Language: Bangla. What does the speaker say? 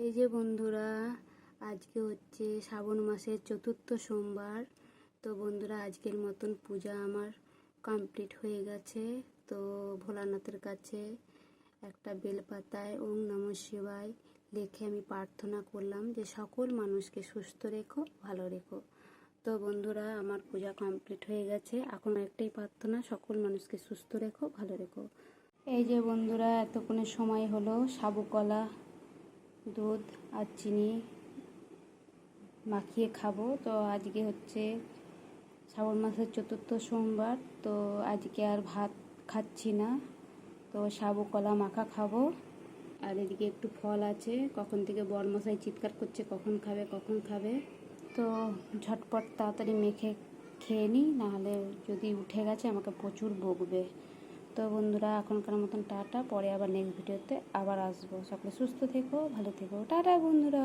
এই যে বন্ধুরা, আজকে হচ্ছে শ্রাবণ মাসের চতুর্থ সোমবার। তো বন্ধুরা, আজকের মতন পূজা আমার কমপ্লিট হয়ে গেছে। তো ভোলানাথের কাছে একটা বেলপাতায় ওম নমঃ শিবায় লিখে আমি প্রার্থনা করলাম যে সকল মানুষকে সুস্থ রেখো, ভালো রেখো। তো বন্ধুরা, আমার পূজা কমপ্লিট হয়ে গেছে। এখন একটাই প্রার্থনা, সকল মানুষকে সুস্থ রেখো, ভালো রেখো। এই যে বন্ধুরা, এতক্ষণের সময় হলো সাবু কলা, দুধ আর চিনি মাখিয়ে খাবো। তো আজকে হচ্ছে শ্রাবণ মাসের চতুর্থ সোমবার। তো আজকে আর ভাত খাচ্ছি না, তো সাবু কলা মাখা খাবো। আর এদিকে একটু ফল আছে, কখন থেকে বরমশাই চিৎকার করছে কখন খাবে কখন খাবে। তো ঝটপট তাড়াতাড়ি মেখে খেয়ে নিই, নাহলে যদি উঠে গেছে আমাকে প্রচুর বকবে। তো বন্ধুরা, এখনকার মতন টাটা, পরে আবার নেক্সট ভিডিওতে আবার আসবো। সকলে সুস্থ থেকো, ভালো থেকো, টাটা বন্ধুরা।